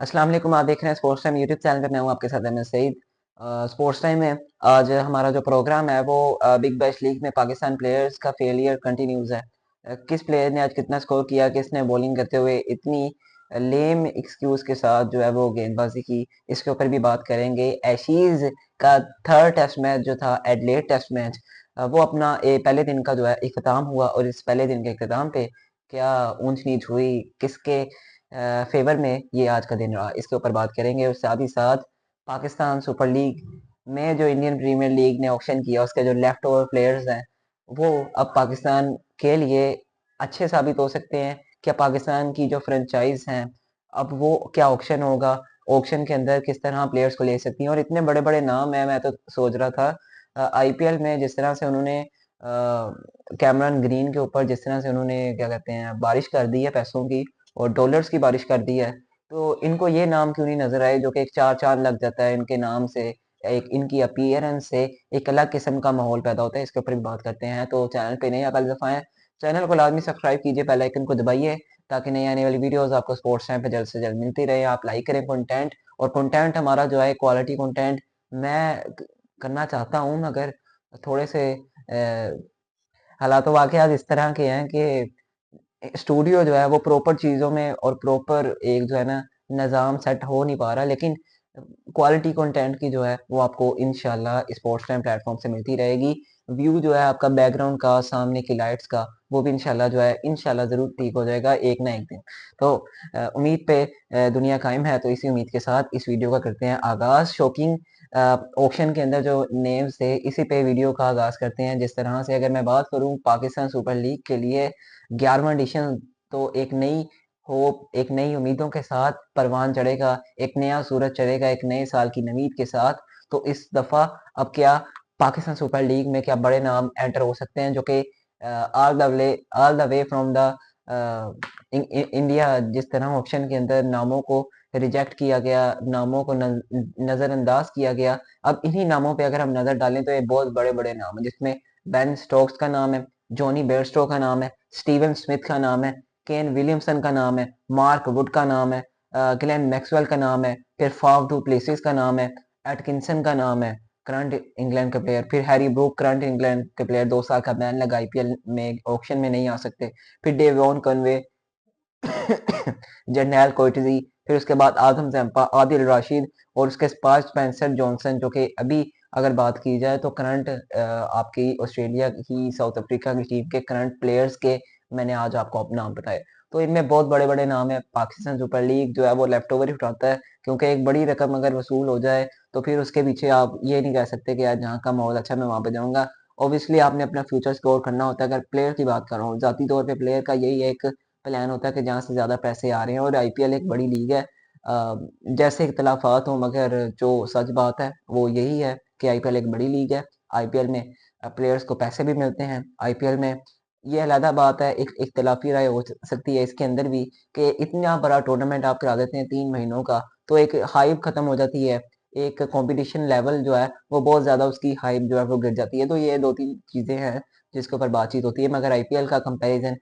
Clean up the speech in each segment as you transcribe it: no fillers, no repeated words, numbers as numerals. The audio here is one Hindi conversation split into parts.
अस्सलाम वालेकुम। आप देख रहे हैं स्पोर्ट्स टाइम यूट्यूब चैनल पे। मैं हूं आपके साथ अहमद सईद। स्पोर्ट्स टाइम में आज हमारा जो प्रोग्राम है वो बिग बैश लीग में पाकिस्तान प्लेयर्स का फेलियर कंटिन्यूज है। किस प्लेयर ने आज कितना स्कोर किया, किसने बॉलिंग करते हुए इतनी लेम एक्सक्यूज के साथ जो है वो गेंदबाजी की, इसके ऊपर भी बात करेंगे। एशीज का थर्ड टेस्ट मैच जो था, एडलेड टेस्ट मैच, वो अपना पहले दिन का जो है इख्तिताम हुआ, और इस पहले दिन के इख्तिताम पे क्या ऊंच नीच हुई, किसके फेवर में ये आज का दिन रहा, इसके ऊपर बात करेंगे। और साथ ही साथ पाकिस्तान सुपर लीग में जो इंडियन प्रीमियर लीग ने ऑक्शन किया, उसके जो लेफ्ट ओवर प्लेयर्स हैं वो अब पाकिस्तान के लिए अच्छे साबित हो सकते हैं। क्या पाकिस्तान की जो फ्रेंचाइज हैं, अब वो क्या ऑक्शन होगा, ऑक्शन के अंदर किस तरह प्लेयर्स को ले सकती हैं। और इतने बड़े बड़े नाम हैं, मैं तो सोच रहा था आईपीएल में जिस तरह से उन्होंने कैमरन ग्रीन के ऊपर जिस तरह से उन्होंने क्या कहते हैं बारिश कर दी है पैसों की और डॉलर्स की बारिश कर दी है, तो इनको ये नाम क्यों नहीं नजर आए जो कि एक चार चांद लग जाता है इनके नाम से, एक इनकी अपीयरेंस से एक अलग किस्म का माहौल पैदा होता है। इसके ऊपर भी बात करते हैं। तो चैनल पे नए अकाल दफा है, चैनल को लाजमी सब्सक्राइब कीजिए, बेल आइकन को दबाइए ताकि नई आने वाली वीडियोस आपको स्पोर्ट्स टाइम पे जल्द से जल्द मिलती रहे। आप लाइक करें कंटेंट, और कंटेंट हमारा जो है क्वालिटी कंटेंट मैं करना चाहता हूँ, मगर थोड़े से हालात वाकयात इस तरह के हैं कि स्टूडियो जो है वो प्रॉपर चीज़ों में और प्रॉपर एक जो है ना निज़ाम सेट हो नहीं पा रहा। लेकिन क्वालिटी कंटेंट की जो है वो आपको इंशाल्लाह स्पोर्ट्स टाइम प्लेटफॉर्म से मिलती रहेगी। व्यू जो है आपका बैकग्राउंड का, सामने की लाइट्स का, वो भी इंशाल्लाह जो है इंशाल्लाह ज़रूर ठीक हो जाएगा एक ना एक दिन। तो उम्मीद पे दुनिया कायम है, तो इसी उम्मीद के साथ इस वीडियो का करते हैं आगाज़। शॉकिंग ऑक्शन के अंदर जो नेम्स थे, इसी पे वीडियो का आगाज़ करते हैं। जिस तरह से अगर मैं बात करूँ पाकिस्तान सुपर लीग के लिए 11वां एडिशन, तो एक नई होप, एक नई उम्मीदों के साथ परवान चढ़ेगा, एक नया सूरज चढ़ेगा एक नए साल की नवीद के साथ। तो इस दफा अब क्या पाकिस्तान सुपर लीग में क्या बड़े नाम एंटर हो सकते हैं जो कि all the way from the India. जिस तरह ऑप्शन के अंदर नामों को रिजेक्ट किया गया, नामों को नजरअंदाज किया गया, अब इन्हीं नामों पे अगर हम नजर डालें तो ये बहुत बड़े बड़े नाम है, जिसमें बेन स्टोक्स का नाम है, जॉनी बेयरस्टो का नाम है, स्टीवन स्मिथ का नाम है, केन विलियमसन का नाम है, मार्क वुड का नाम है, ग्लेन मैक्सवेल का नाम है, फिर फाफ डू प्लेसिस का नाम है, एटकिंसन का नाम है, करंट इंग्लैंड के प्लेयर, फिर हैरी ब्रूक करंट इंग्लैंड के प्लेयर, 2 साल का बैन लगा, आईपीएल में ऑक्शन में नहीं आ सकते। फिर डेवॉन कनवे, जर्नैल कोइटजी, फिर उसके बाद आदम जम्पा, आदिल राशिद, और उसके पास स्पेंसर जॉनसन, जो कि अभी अगर बात की जाए तो करंट आपकी ऑस्ट्रेलिया की, साउथ अफ्रीका की टीम के करंट प्लेयर्स के मैंने आज आपको नाम बताए। तो इनमें बहुत बड़े बड़े नाम है। पाकिस्तान सुपर लीग जो है वो लेफ्ट ओवर ही उठाता है, क्योंकि एक बड़ी रकम अगर वसूल हो जाए तो फिर उसके पीछे आप ये नहीं कह सकते कि यार जहाँ का माहौल अच्छा मैं वहां पे जाऊंगा। ऑब्वियसली आपने अपना फ्यूचर स्कोर करना होता है। अगर प्लेयर की बात कर रहा हूँ, जाती तौर पे प्लेयर का यही एक प्लान होता है कि जहाँ से ज़्यादा पैसे आ रहे हैं, और आईपीएल एक बड़ी लीग है। जैसे इख्तलाफात हो, मगर जो सच बात है वो यही है कि आईपीएल एक बड़ी लीग है। आईपीएल में प्लेयर्स को पैसे भी मिलते हैं। आईपीएल में ये अलग बात है, एक इख्तलाफी राय हो सकती है इसके अंदर भी, कि इतना बड़ा टूर्नामेंट आप करा देते हैं 3 महीनों का, तो एक हाइप खत्म हो जाती है, एक कंपटीशन लेवल जो है वो बहुत ज़्यादा, उसकी हाइप जो है वो गिर जाती है। तो ये 2-3 चीज़ें हैं जिसके ऊपर बातचीत होती है। मगर आईपीएल का कंपैरिजन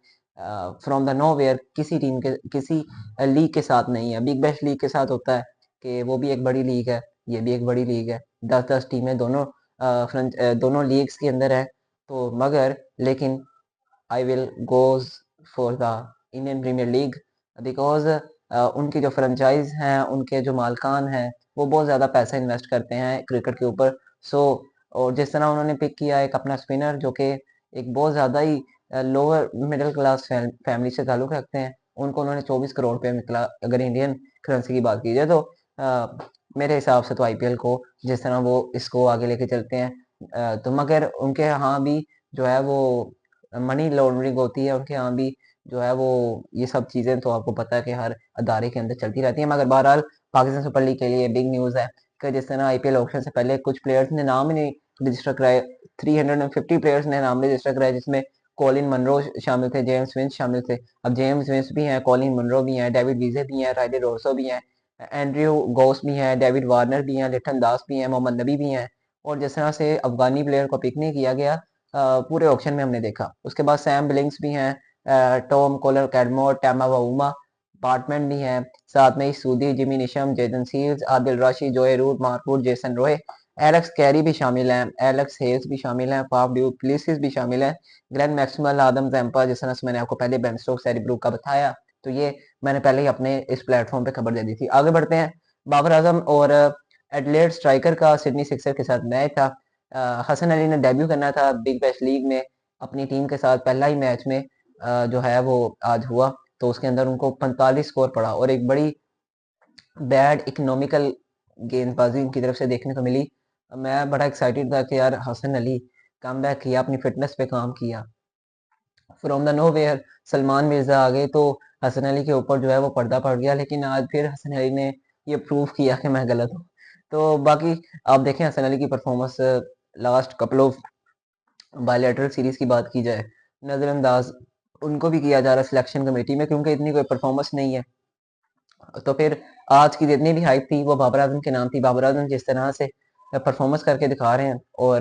फ्रॉम द नोवेयर किसी टीम के, किसी लीग के साथ नहीं है। बिग बैश लीग के साथ होता है कि वो भी एक बड़ी लीग है, ये भी एक बड़ी लीग है, 10-10 टीमें दोनों दोनों लीग्स के अंदर है। तो मगर लेकिन I will goes for the Indian Premier League, because उनकी जो फ्रेंचाइज हैं, उनके जो मालकान हैं, वो बहुत ज़्यादा पैसा इन्वेस्ट करते हैं क्रिकेट के ऊपर। सो और जिस तरह उन्होंने पिक किया एक अपना स्पिनर जो कि एक बहुत ज़्यादा ही लोअर मिडिल क्लास फैमिली से ताल्लुक़ रखते हैं, उनको उन्होंने 24 करोड़ रुपये निकला अगर इंडियन करेंसी की बात की जाए तो। मेरे हिसाब से तो आईपीएल को जिस तरह वो इसको आगे लेके चलते हैं, तो मगर उनके यहाँ भी जो है वो मनी लॉन्ड्रिंग होती है, उनके यहाँ भी जो है वो ये सब चीज़ें तो आपको पता है कि हर अदारे के अंदर चलती रहती है। मगर बहरहाल पाकिस्तान सुपर लीग के लिए बिग न्यूज़ है कि जिस तरह आईपीएल ऑक्शन से पहले कुछ प्लेयर्स ने नाम ही नहीं रजिस्टर कराए, 350 प्लेयर्स ने नाम रजिस्टर कराए, जिसमें कॉलिन मनरो शामिल थे, जेम्स विंस शामिल थे। अब जेम्स विंस भी हैं, कॉलिन मनरो भी हैं, डेविड विजे भी हैं, राइडर रोसो भी हैं, एंड्रयू गोस भी हैं, डेविड वार्नर भी हैं, लिटन दास भी हैं, मोहम्मद नबी भी हैं। और जिस तरह से अफगानी प्लेयर को पिक नहीं किया गया पूरे ऑक्शन में हमने देखा। उसके बाद सैम बिलिंग्स भी हैं, टॉम कोलर कैडमोर, टैमा वाउमा, पार्टमेंट भी हैं, साथ में Sodhi, Jimmy Neesham, Jayden Seales, Adil Rashid, Joe Root, Mark Wood, Jason Roy, Alex Carey भी शामिल हैं, एलेक्स हेल्स भी शामिल हैं, फाफ ड्यू प्लेसिस भी शामिल हैं, ग्रैंड मैक्सवेल, आदम जैम्पा, जिस तरह से मैंने आपको पहले बेन स्टोक्स, हैरी ब्रूक का बताया। तो ये मैंने पहले ही अपने इस प्लेटफॉर्म पे खबर दे दी थी। आगे बढ़ते हैं। बाबर आजम और एडलेड स्ट्राइकर का सिडनी सिक्सर के साथ मैच था। हसन अली ने डेब्यू करना था बिग बैश लीग में अपनी टीम के साथ। पहला ही मैच में जो है वो आज हुआ, तो उसके अंदर उनको 45 स्कोर पड़ा और एक बड़ी बैड इकोनॉमिकल गेंदबाजी उनकी तरफ से देखने को मिली। मैं बड़ा एक्साइटेड था कि यार हसन अली कम बैक किया, अपनी फिटनेस पे काम किया। From the nowhere Salman Mirza आ गए, तो हसन अली के ऊपर जो है वो पर्दा पड़ गया। लेकिन आज फिर हसन अली ने ये प्रूव किया कि मैं गलत हूँ। तो बाकी आप देखें हसन अली की performance, last couple of bilateral series की बात की जाए, नजरअंदाज उनको भी किया जा रहा है सिलेक्शन कमेटी में, क्योंकि इतनी कोई परफॉर्मेंस नहीं है। तो फिर आज की जितनी भी हाइप थी वो बाबर आजम के नाम थी। बाबर आजम जिस तरह से परफॉर्मेंस करके दिखा रहे हैं, और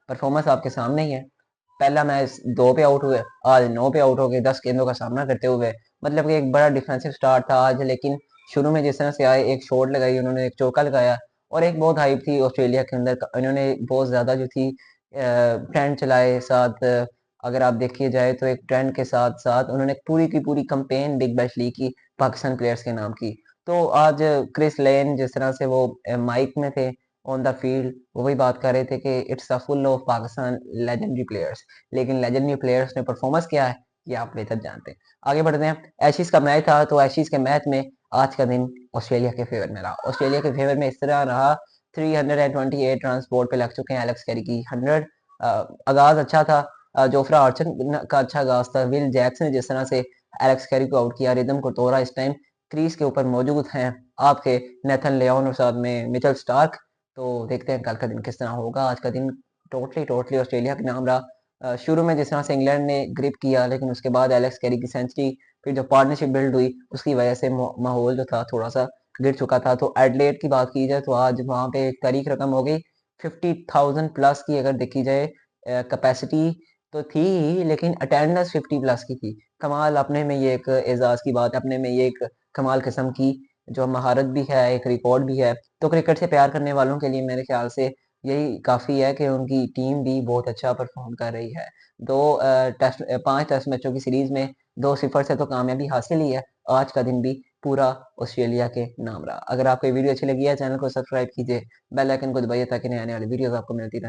परफॉर्मेंस आपके सामने ही है। पहला मैच 2 पे आउट हुए, आज 9 पे आउट हो गए 10 गेंदों का सामना करते हुए। मतलब कि एक बड़ा डिफेंसिव स्टार्ट था आज, लेकिन शुरू में जिस तरह से आए, एक शॉट लगाई उन्होंने, एक चौका लगाया, और एक बहुत हाइप थी ऑस्ट्रेलिया के अंदर। इन्होंने बहुत ज़्यादा जो थी ट्रेंड चलाए साथ। अगर आप देखिए जाए तो एक ट्रेंड के साथ साथ उन्होंने पूरी की पूरी कंपेन बिग बैश लीग की पाकिस्तान प्लेयर्स के नाम की। तो आज क्रिस लेन जिस तरह से वो माइक में थे ऑन द फील्ड, वो वही बात कर रहे थे कि it's a full of Pakistan legendary players. लेकिन लेजेंडरी प्लेयर्स ने परफॉर्मेंस किया है, ये आप बेहतर जानते हैं। आगे बढ़ते हैं। एशिज का मैच था, तो एशिज के मैच में आज का दिन ऑस्ट्रेलिया के फेवर में रहा। ऑस्ट्रेलिया के फेवर में इस तरह रहा, 328 रन बोर्ड पे लग चुके हैं। एलेक्स कैरी की 100, आगाज अच्छा था। जोफ्रा आर्चर का अच्छा आगाज था। विल जैक्स ने जिस तरह से एलेक्स कैरी को आउट किया, रिदम को तोड़ा, इस टाइम क्रीज के ऊपर मौजूद हैं आपके नेथन लियोन और साथ में मिचेल स्टार्क। तो देखते हैं कल का दिन किस तरह होगा। आज का दिन टोटली टोटली ऑस्ट्रेलिया के नाम रहा। शुरू में जिस तरह से इंग्लैंड ने ग्रिप किया, लेकिन उसके बाद एलेक्स कैरी की सेंचुरी, फिर जो पार्टनरशिप बिल्ड हुई, उसकी वजह से माहौल जो था थोड़ा सा गिर चुका था। तो एडलेड की बात की जाए तो आज वहाँ पे एक तारीख रकम हो गई 50,000 प्लस की। अगर देखी जाए कैपेसिटी तो थी ही, लेकिन अटेंडेंस 50 प्लस की थी। कमाल, अपने में ये एक एजाज की बात है, अपने में ये एक कमाल किस्म की जो महारत भी है, एक रिकॉर्ड भी है। तो क्रिकेट से प्यार करने वालों के लिए मेरे ख्याल से यही काफ़ी है कि उनकी टीम भी बहुत अच्छा परफॉर्म कर रही है। 5 टेस्ट मैचों की सीरीज में 2-0 से तो कामयाबी हासिल ही है। आज का दिन भी पूरा ऑस्ट्रेलिया के नाम रहा। अगर आपको ये वीडियो अच्छी लगी है, चैनल को सब्सक्राइब कीजिए, बेल आइकन को दबाइए ताकि नए आने वाली वीडियोस आपको मिलती रहे।